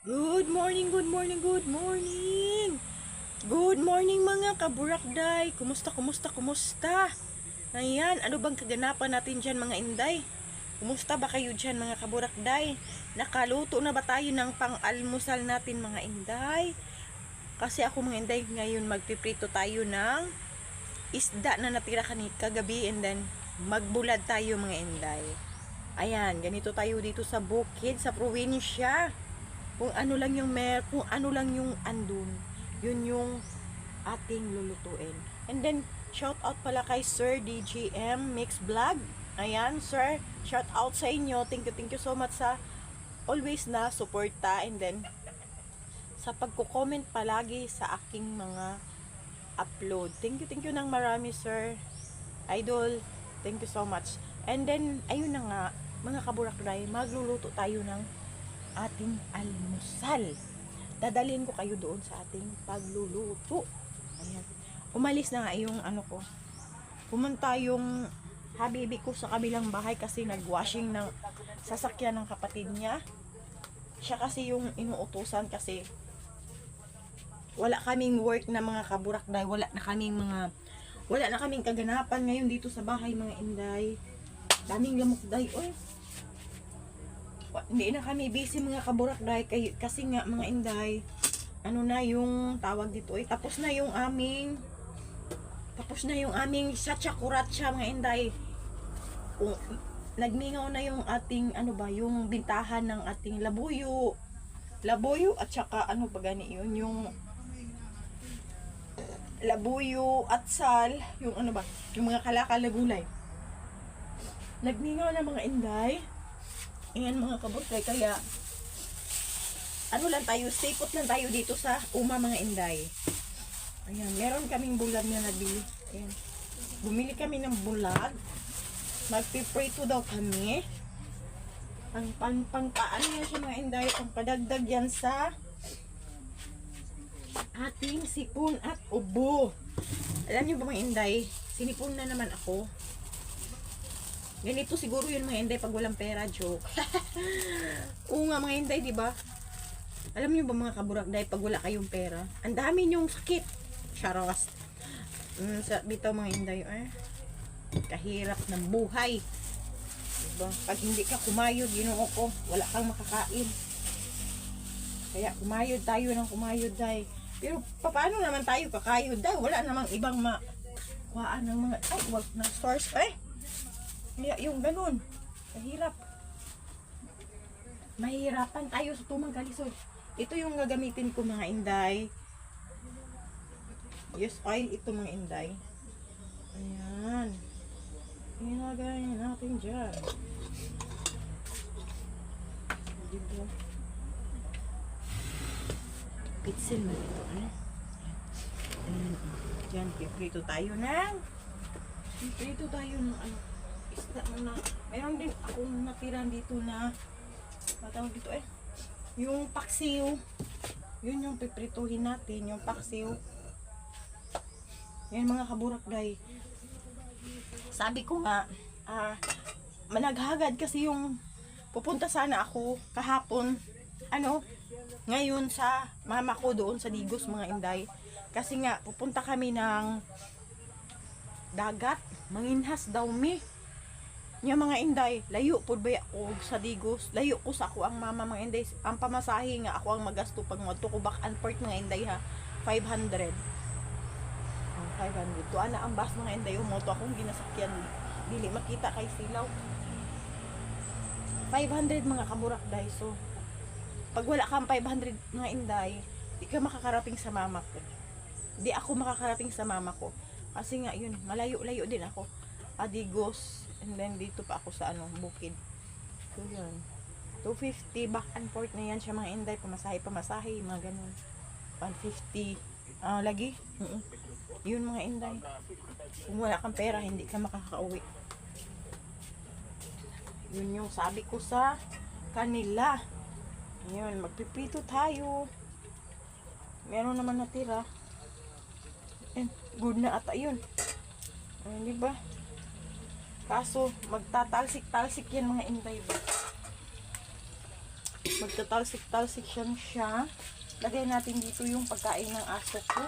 Good morning, good morning, good morning. Good morning mga kaburakday. Kumusta? Ayan, ano bang kaganapan natin dyan mga inday? Kumusta ba kayo dyan mga kaburakday? Nakaluto na ba tayo ng pang-almusal natin mga inday? Kasi ako mga inday, ngayon magpiprito tayo ng isda na natira kagabi and then magbulad tayo mga inday. Ayan, ganito tayo dito sa bukid, sa probinsya. Kung ano lang yung andun, yun yung ating lulutuin. And then, shout out pala kay Sir DGM Mix Vlog. Ayan, sir, shout out sa inyo. Thank you so much sa always na suporta and then sa pagko-comment palagi sa aking mga upload. Thank you ng marami, sir. Idol, thank you so much. And then, ayun na nga, mga kaburakday, magluluto tayo ng ating almusal. Dadalhin ko kayo doon sa ating pagluluto. Ayan. Umalis na nga yung ano ko. Pumunta yung habibi ko sa kabilang bahay kasi nagwashing ng sasakyan ng kapatid niya. Siya kasi yung inuutusan kasi wala kaming work na mga kaburakday. Wala na kaming kaganapan ngayon dito sa bahay mga inday. Daming lamok day. Oy, hindi na kami busy mga kaburakday kasi nga mga inday, ano na yung tawag dito ay tapos na yung aming satsakuratsa mga inday. Nagmingaw na yung ating yung bintahan ng ating labuyo at saka ano ba gani yun, yung labuyo at sal, yung yung mga kalakal na gulay. Nagmingaw na mga inday. Ayan mga kabutay, kaya sipot lang tayo dito sa uma mga inday. Ayan, meron kaming bulag na nabili. Ayan, bumili kami ng bulag. Magpiprito daw kami. Pangkaan yan siya mga inday, pangpadagdag yan sa ating sipon at ubo. Alam niyo ba mga inday, sinipon na naman ako. Ganito siguro yun mga inday pag walang pera, joke. Oo nga mga inday, di ba? Alam niyo ba mga kaburakday, pag wala kayong pera, ang dami niyong sakit. Charos. Bitaw mga inday, kahirap ng buhay. Diba? Pag hindi ka kumayod, ginoo ko, wala kang makakain. Kaya kumayod tayo ng kumayod, day. Pero paano naman tayo kakayod, day? Wala namang ibang kuhaan ng mga, wag ng stores, yung ganun, mahirap. Mahirapan tayo sa tumang kalisoy. Ito yung gagamitin ko mga inday. Yes, oil ito mga inday. Ayan. Ilagay natin dyan. Dito. Pitsil mo ito, Ayan. Dyan, piprito tayo ng isda na. Meron din akong natira dito na matawag dito yung paksiw. Yun yung piprituhin natin, yung paksiw. Yan mga kaburakday. Sabi ko nga, managhagad kasi yung pupunta sana ako kahapon, ngayon sa mama ko doon sa Digos mga inday. Kasi nga, pupunta kami ng dagat, manginhas daw mi. Nya mga inday, layo pud ba ako sa Digos, layo ko sa ako ang mama mga inday, ang pamasahe nga ako ang magasto pag moadto ko back and forth mga inday ha, 500. 500 to ana ang bus mga inday, moto akong ginasakyan, dili makita kay silaw. 500 mga kaburakday. So pag wala kang 500 mga inday, di ka makakarating sa mama ko. Di ako makakarating sa mama ko kasi nga yun, malayo-layo din ako. Digos, and then dito pa ako sa bukid. So yun, 250 back and forth na yan siya mga inday, pamasahe mga ganun, 150 lagi. Yun mga inday, kung wala kang pera hindi ka makakauwi. Yun yung sabi ko sa kanila. Yun, magpipito tayo. Meron naman natira and good na ata yun. Diba? Kaso magtatalsik-talsik yan mga inday ba. Magtatalsik-talsik siya. Lagay natin dito yung pagkain ng aso ko.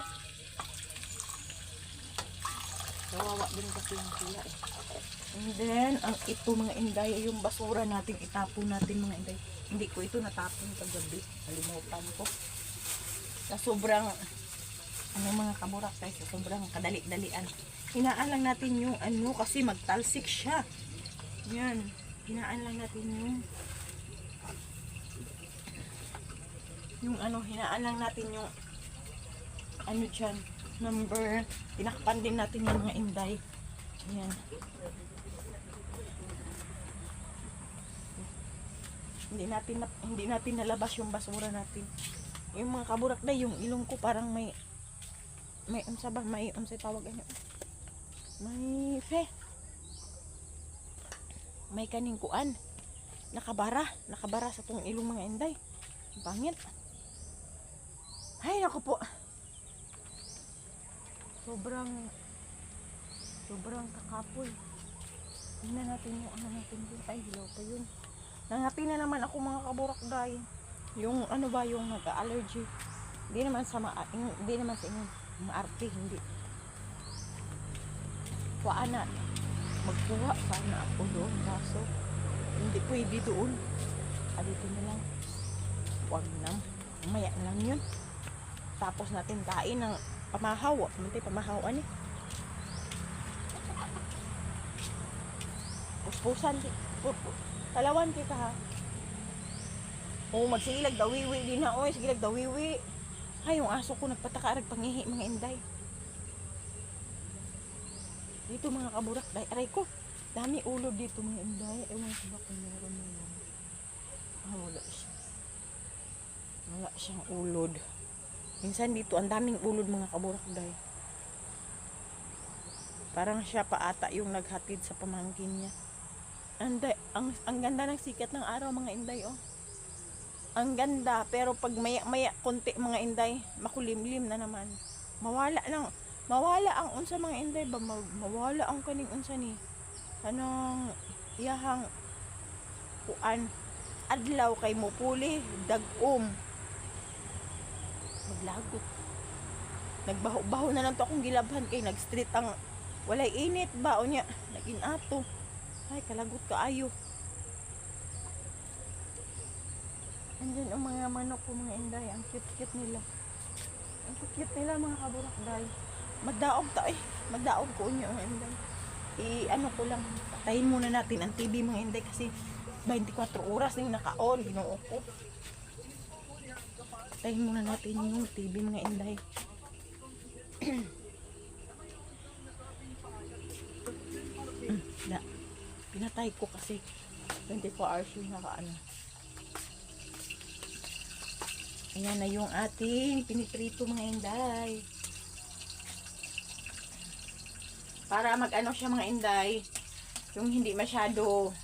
Kawawa din kasi yung sila eh. And then, ito mga inday, yung basura natin, itapon natin mga inday. Hindi ko ito natapon kagabi. Nalimutan ko. Sa sobrang, mga kaburak tayo, sa sobrang kadali-dalian. Hinaan lang natin yung kasi magtalsik siya. Yan. Hinaan lang natin hinaan lang natin yung dyan, number, tinakpan din natin yung mga inday. Ayan. Hindi natin nalabas yung basura natin. Yung mga kaburak na, yung ilong ko parang may unsa tawag ano. May kaning kuan. Nakabara sa tong ilong mga inday. Pangit. Ay, naku po. Sobrang kakapoy. Tingnan natin yung natin dun. Ay, hilaw pa yun. Nangati na naman ako mga kaburakday. Yung yung nag-allergy. Hindi naman sa inyo. Maarte, hindi. Kuana. Magkuha sana ako doon. Kaso, hindi pwede doon. Dito na lang. Huwag na. Umaya na lang yun. Tapos natin kain ng pamahaw. Mantay pamahawan eh. Puspusan. Talawan kita ha. Magsigilag dawiwi din na. Sigilag dawiwi. Ay, yung aso ko nagpataka. Pangihi mga inday. Dito mga kaburak. Aray ko. Dami ulod dito mga inday. Ewan ko ba kung meron na yun. Wala siya. Wala siyang ulod. Minsan dito ang daming ulod mga kaburakday. Parang siya pa ata yung naghatid sa pamangkin niya. Ang ganda ng sikat ng araw mga inday oh. Ang ganda, pero pag maya konti mga inday, makulimlim na naman. Mawala ang unsa mga inday ba, mawala ang kaning unsa ni. Anong iyahang kuan adlaw kay mopuli dagom. Maglagot. Nagbaho-baho na lang to akong gilabhan kay nag-street ang walay init ba o niya. Naging ato. Ay, kalagot kaayo. Andyan ang mga manok ko mga inday. Ang cute-cute nila. Ang cute nila mga kaburakday. Magdaog ta eh. Magdaog ko niyo mga inday. Ko lang. Patayin muna natin ang TV mga inday kasi 24 oras na yung naka-on. Ginoo ko. Patayin muna natin yung TV mga inday. Pinatay ko kasi 24 hours yung naka-ano. Ayan na yung ating piniprito mga inday. Para mag-ano siya mga inday. Yung hindi masyado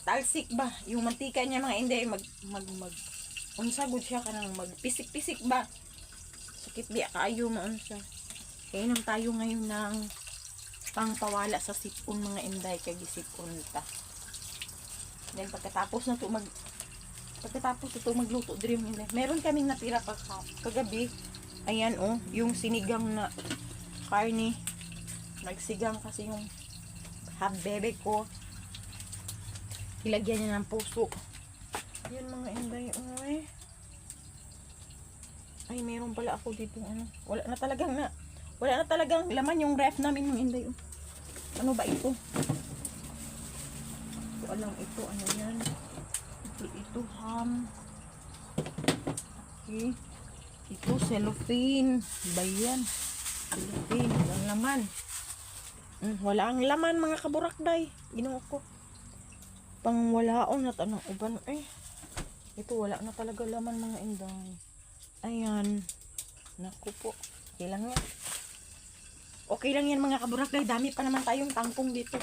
talsik ba. Yung mantika niya mga inday unsagod siya kanang magpisik-pisik ba. Sakit di kaayo maunsa. Kainom tayo ngayon ng pangpawala sa sipon mga inday kay gisipon ta. Then pagkatapos ito magluto dream nila. Meron kaming natira kagabi. Ayan yung sinigang na karne. Nagsigang kasi yung bebe ko. Ilagyan niya ng puso. Yan mga inday. Ay, meron pala ako dito Wala na talagang laman yung ref namin mga inday. Ano ba ito? Ito alam ito. Ano yan? Ito ham. Okay. Ito cellophane. Bayan. Cellophane. Walang laman. Wala ang laman mga kaburakday. Ginoo ko. Pangwalaon na tanong uban. Ito wala na talaga laman mga inday. Ayan. Naku po. Okay lang yan. Okay lang yan mga kaburakday. Dami pa naman tayong tangkong dito.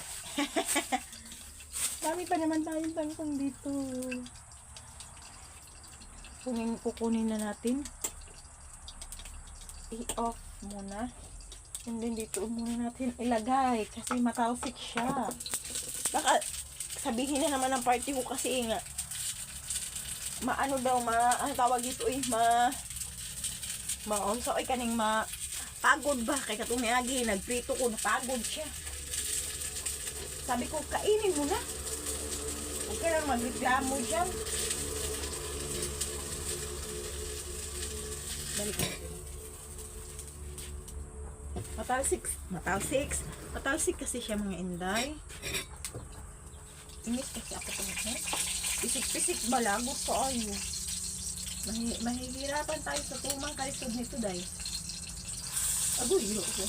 Kukunin na natin. I-off muna. And then dito muna natin ilagay. Kasi matalsik siya. Baka sabihin na naman ng party ko kasi nga maano daw, ang tawag dito eh, maunsa ay kaning pagod ba kay katong niagi nagprito ko napagod siya. Sabi ko kainin mo na. Huwag ka lang magreklamo diyan. Balik natin. Matalsik kasi siya mga inday. Inis kasi ako ito. Pisik-pisik balagot ko ayo. Mahihirapan tayo sa tumang kalisod nito day. Agoy, yun ako.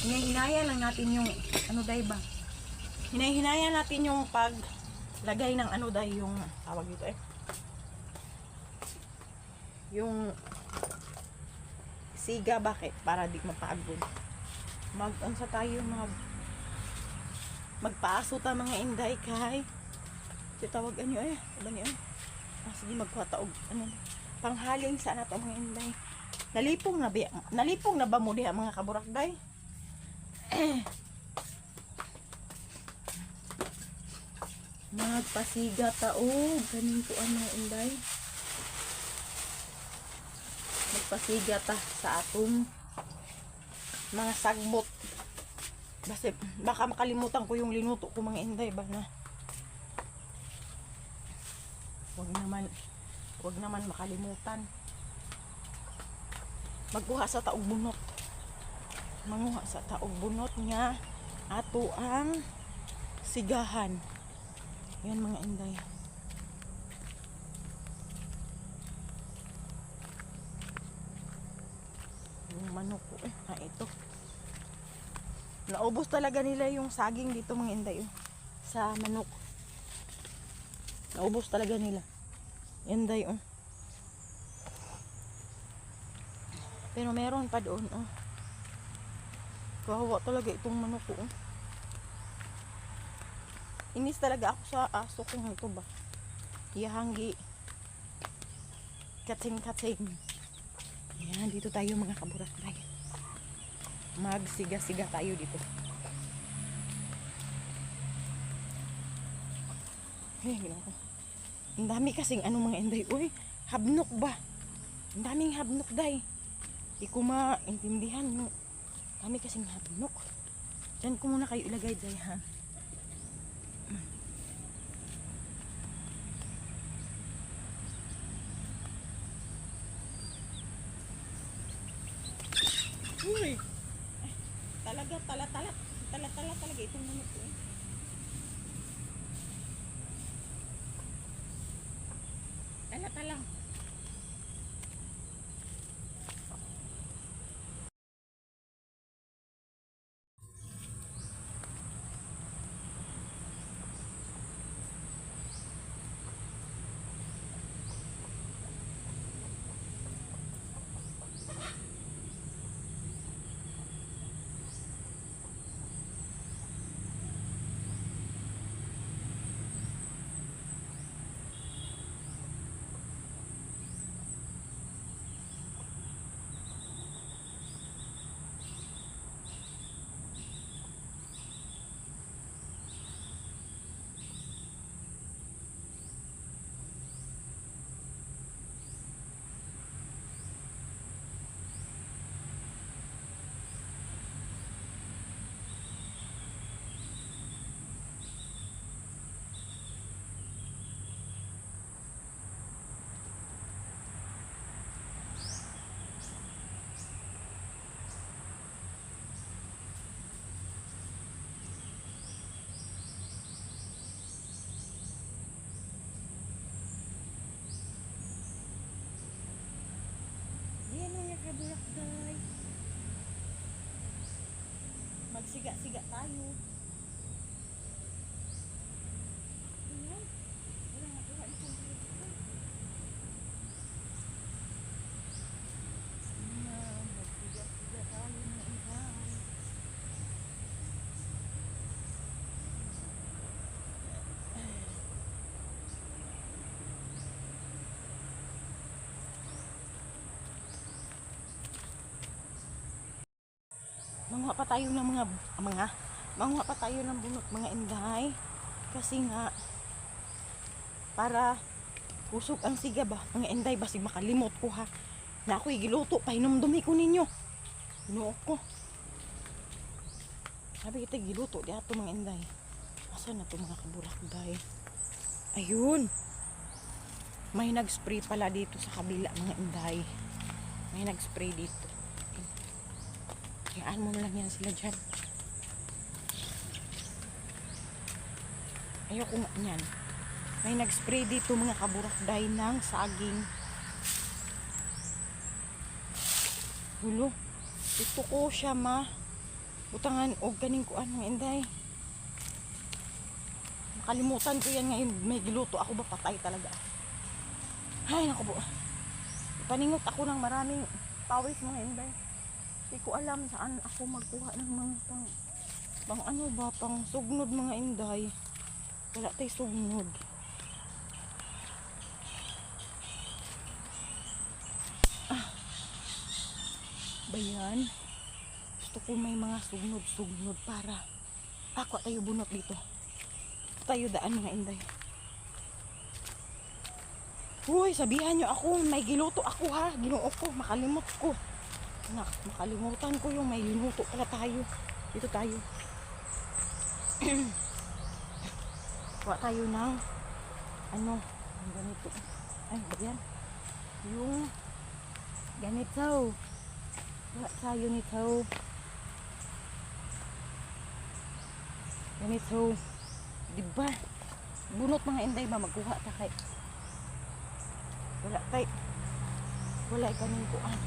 Hinay-hinaya lang natin yung ano day ba? Hinay-hinaya natin yung paglagay ng ano day yung tawag dito eh. Yung siga bakit para di mapagod. Mag-ansa tayo magpaaso ta mga inday kay tawag anyo eh. Ano niyo? Sige magkwataog ano panghaling sa nato mga inday. Nalipong na ba mo diha mga kaburakday? Magpasiga taog kaning kuan mga inday. Magpasiga ta sa atong mga sagbot. Baka makalimutan ko yung linuto ko mga inday ba na. Wag naman makalimutan. Magkuha sa taog bunot. Manguha sa taog bunot nga ato ang sigahan. Yan mga inday. Yung manok ko ito. Naubos talaga nila yung saging dito mga inday sa manok. Naubos talaga nila. Inday Pero meron pa doon Kawawa talaga itong manok ko Inis talaga ako sa aso kong ito ba. Yahanggi. Katsing-katsing. Yan, dito tayo mga kaburakday. Magsiga-siga tayo dito. Ginawa ko. Ang dami kasing mga inday. Uy, habnok ba? Ang daming habnok day. Di ko maintindihan yung dami kasing habnok. Diyan ko muna kayo ilagay day ha. Uy. Talaga talaga itong manok ko Tala. Kaburakday. Magsiga-siga tayo. Ayan. Wala nakuha isang burakday. Magsiga-siga tayo na ihay. Manguha pa tayo ng mga Manguha pa tayo ng bunot mga inday. Kasi nga, para kusog ang siga ba, mga inday, basig makalimot ko ha. Na ako'y giluto, pahinumdumi ko ninyo. Inuok ko. Sabi kita giluto, di ato mga inday. Asa na to mga kaburakday? Ayun. May nag-spray pala dito sa kabila mga inday. May nag-spray dito. Hayaan mo na lang yan sila dyan. Ayoko nga yan. May nag-spray dito mga kaburakday ng saging. Hulo. Ito ko siya butangan o ganing ko mga inday. Nakalimutan ko yan ngayon. May giluto ako ba patay talaga. Ay naku po. Paningot ako ng maraming pawis mga inday. Hindi ko alam saan ako magkuha ng mga pang ano ba, pang sugnod mga inday. Wala tayo sugnod. Bayan. Gusto ko may mga sugnod para ako tayo bunot dito. Tayo daan mga inday. Uy, sabihan nyo ako, may giluto ako ha. Ginoo ko, makalimot ko. Makalimutan ko yung may linuto pala tayo. Dito tayo. Kuha tayo ng ano, yung ganito. Ay, ba yan? Yung ganito. Kuha tayo nito. Ganito. Diba? Bunot mga inday ba magkuha ta kay wala kaning kuan.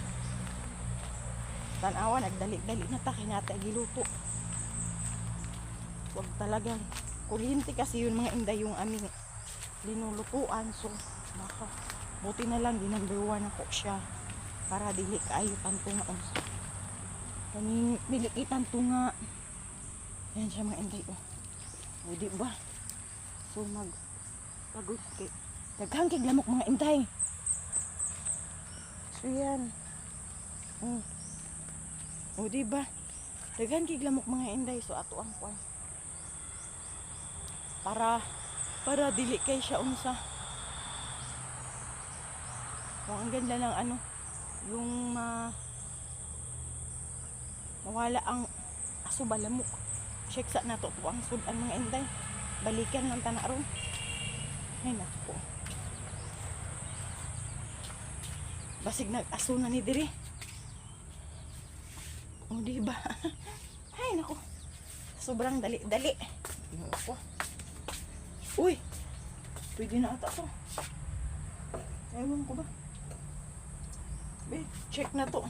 Tanawa nagdali-dali na ta kay nata giluto. Wag talagang kuryente kasi yun mga inday yung aming linulutuan. So baka buti na lang ginagawa ako siya para dili kaayo tanto nga unsa. Kani dili tanto nga. Yan siya mga inday oh. O di ba? So pagod kay daghang kig lamok mga inday. So yan. O diba? Daghan kig lamok mga inday. So ato ang kwan. Para dili kay siya unsa. O ang ganda ng ano, yung mawala ang aso ba lamok. Check sa nato po ang sudan mga inday. Balikan ng tanaron. Ay nako. Basig nag-aso na ni diri. O diba? Ay nako. Sobrang dali-dali. Nako. Uy. Pwede na ata to. Ewan ko ba? Be, check na to.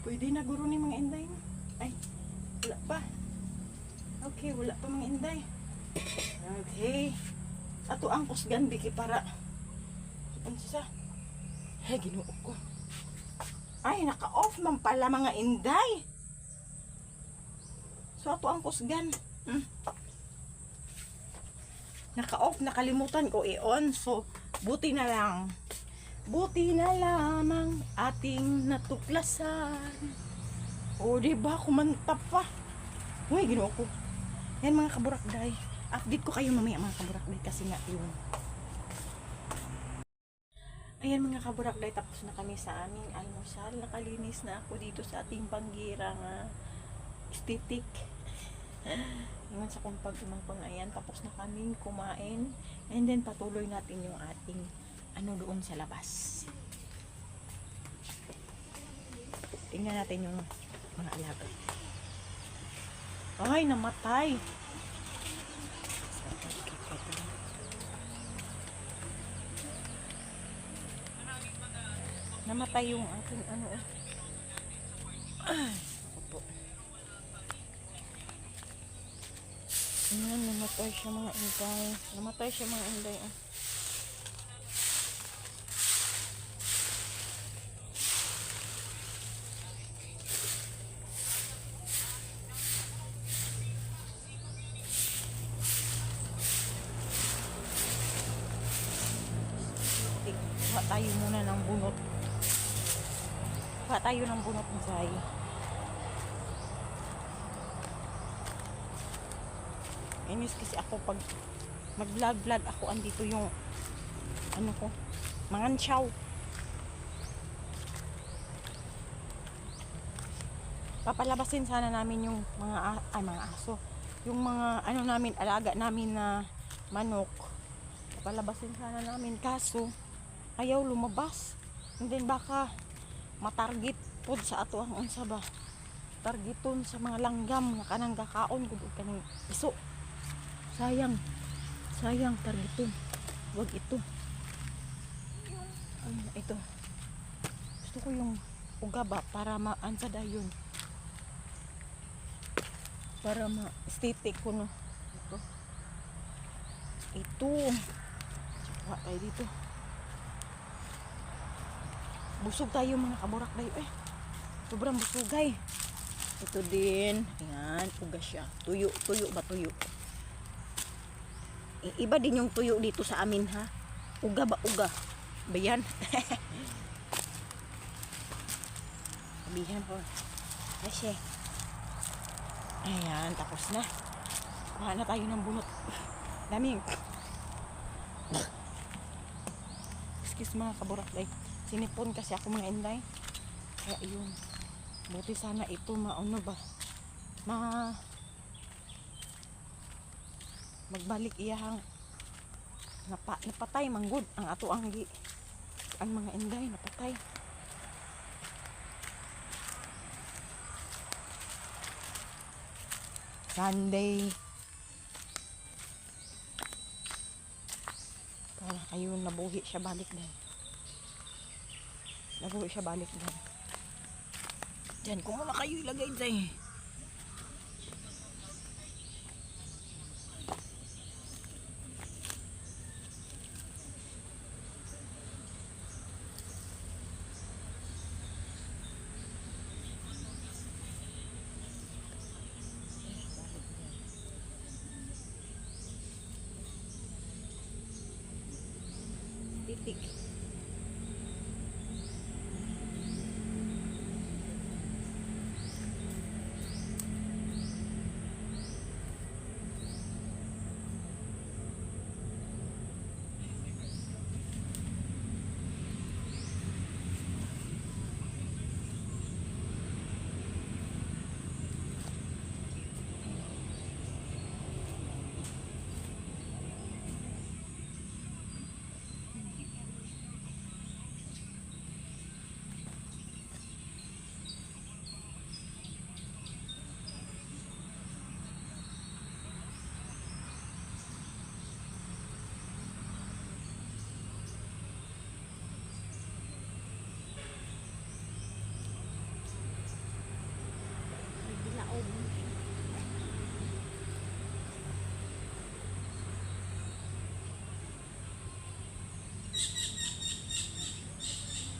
Pwede na guro ni mga inday. Ay, wala pa. Okay, wala pa mga inday. Okay. Ato ang kusgan biki para ano sa ay, ginuo ko. Ay, naka-off man pala mga inday. So, ato ang kusgan. Naka-off, nakalimutan ko i-on. So, buti na lamang ating natuklasan. O, diba, kumanta pa. Uy, ginuo ko. Yan mga kaburakday. Update ko kayo mamaya mga kaburakday kasi nga yun. Ayan mga kaburakday, tapos na kami sa aming almusal. Nakalinis na ako dito sa ating banggirang estetik. Ngayon sa kumpag pang ayan, tapos na kaming kumain. And then patuloy natin yung ating ano doon sa labas. Tingnan natin yung mga alaga. Ay, namatay. Namatay yung ating ano eh. Opo. Ayan, namatay siya mga inday. Namatay siya mga inday. Kuha tayo muna ng bunot. Kuha tayo ng bunot ng zay. Inis kasi ako pag mag-vlog ako, andito yung ano ko, mangansyaw. Papalabasin sana namin yung mga aso. Yung mga ano namin, alaga namin na manok. Papalabasin sana namin, kaso ayaw lumabas. And then baka matarget pod sa ato ang unsa ba. Targeton sa mga langgam nga kanang gakaon gud og kaning iso. Sayang. Sayang targeton. Wag ito. Ito. Gusto ko yung uga ba para maansa dayon. Para ma-aesthetic ko, no. Ito. Tsaka tayo dito. Busog tayo mga kaburak dayo sobrang busugay. Ito din. Ayan, uga siya. Tuyo ba tuyo? Iba din yung tuyo dito sa amin, ha. Uga ba uga? Ba yan? Sabihan ko. Kasi ayan, tapos na. Kuha na tayo ng bunot. Daming. Excuse mga kaburakday. Sinipon kasi ako mga inday. Kaya yun. Buti sana ito maano ba. Magbalik iyahang napatay manggod ang ato ang mga inday napatay. Sunday. Para ayun, nabuhi siya balik din. Diyan ko muna kayo ilagay dyan. Titik.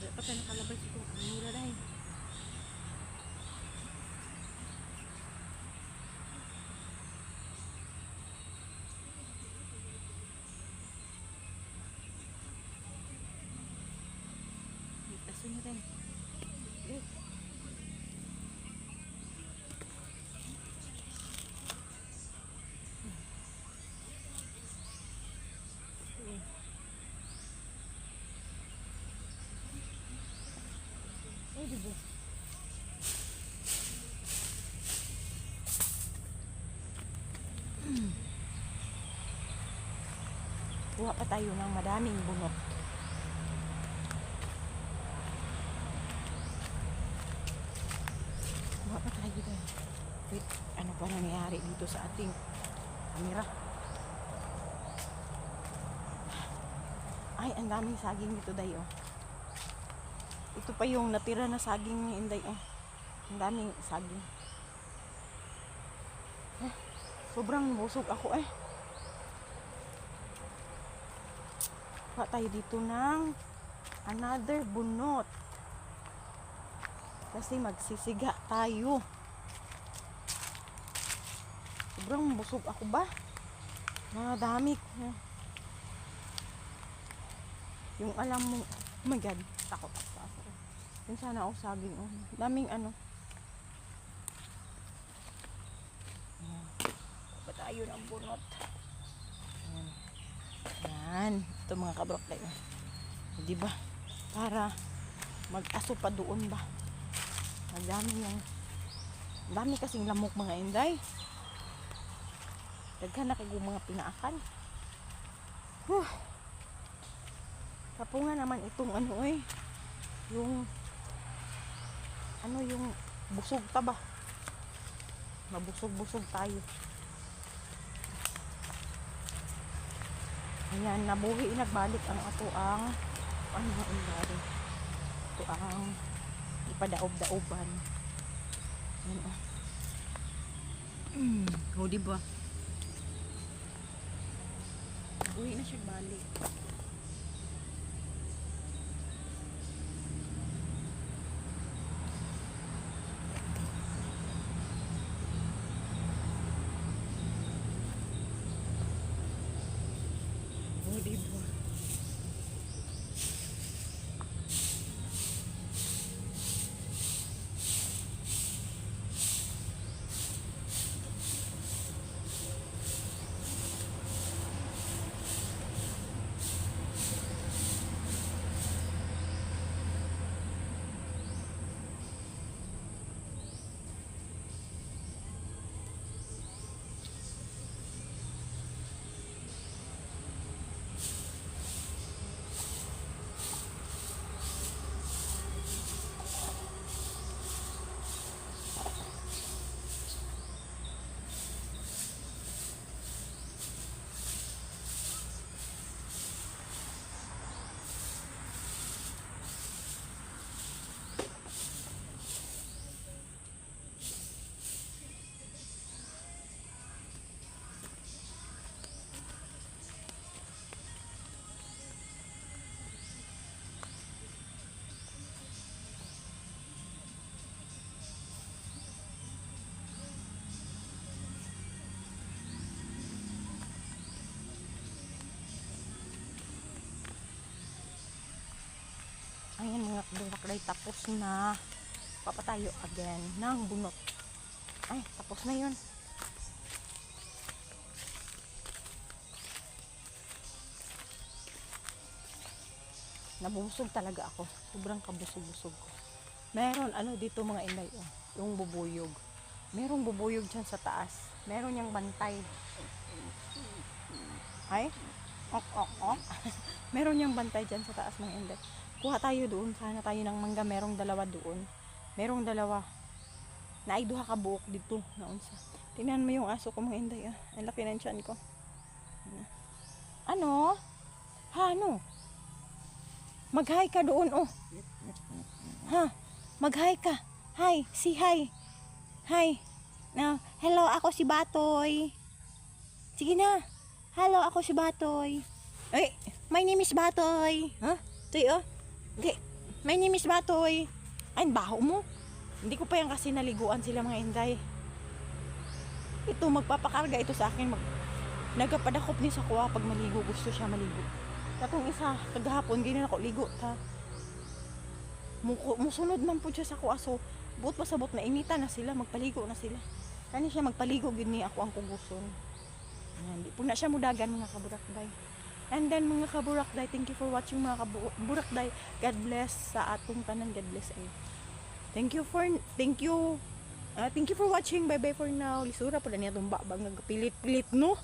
Dapat na nakalabas ito. Ang mura dahil. Taso nyo rin. Diba? Kuha pa tayo ng madaming bunot. Kuha pa tayo dito. Wait, ano pa nangyayari dito sa ating camera? Ay, ang daming saging dito dayo. Ito pa yung natira na saging ni Inday. Ang daming saging. Sobrang busog ako Kuha tayo dito ng another bunot. Kasi magsisiga tayo. Sobrang busog ako ba? Mga dami ko. Yung alam mo, oh my god, takot ako. Yung sana ako saging. Daming ano. Pa tayo. ayun ang bunot. Ayan. Yan. Ito mga kabrokday. Di ba? Para mag-aso pa doon ba? Dami kasing lamok mga inday. Daghan na kayo mga pinaakan. Kapunga naman itong yung busog ta ba? Mabusog-busog tayo. Ayan, nabuhi nagbalik ang ato ang inday. Ito ang ipadaob-daoban. Ayan diba? Uwi na siya balik. Diba? Ayan mga kaburakday, tapos na. Papatayo again ng bunot. Ay, tapos na yun. Nabusog talaga ako. Sobrang kabusog-busog ko. Meron dito mga inday, yung bubuyog. Merong bubuyog dyan sa taas. Meron yang bantay. Ay, meron yang bantay dyan sa taas mga inday. Kuha tayo doon. Sana tayo ng mangga. Merong dalawa doon. Merong dalawa. Naaiduha ka buok dito. Naunsa. Tingnan mo yung aso ko mga inday. Ang laki ng tiyan ko. Ano? Mag-hi ka doon, Mag-hi ka. Hi. Say hi. Hi. Now, hello, ako si Batoy. Sige na. Hello, ako si Batoy. Ay, my name is Batoy. Ito okay. My name is Batoy. Ay, baho mo. Hindi ko pa yan kasi naliguan sila mga inday. Ito, magpapakarga ito sa akin. Nagapadakop ni sa kuha pag maligo. Gusto siya maligo. Katong isa, kagahapon, ganyan ako ligo. Musunod man po siya sa kuha. So, buot pasabot na inita na sila. Magpaligo na sila. Kani siya magpaligo, gini ako ang kuguson. Ayan, di po na siya mudagan mga kaburakday. And then mga kaburakday, thank you for watching mga kaburakday. God bless sa atong tanan. God bless ay. Thank you for watching. Bye bye for now. Lisura po na niya itong babang nagpilit-pilit no.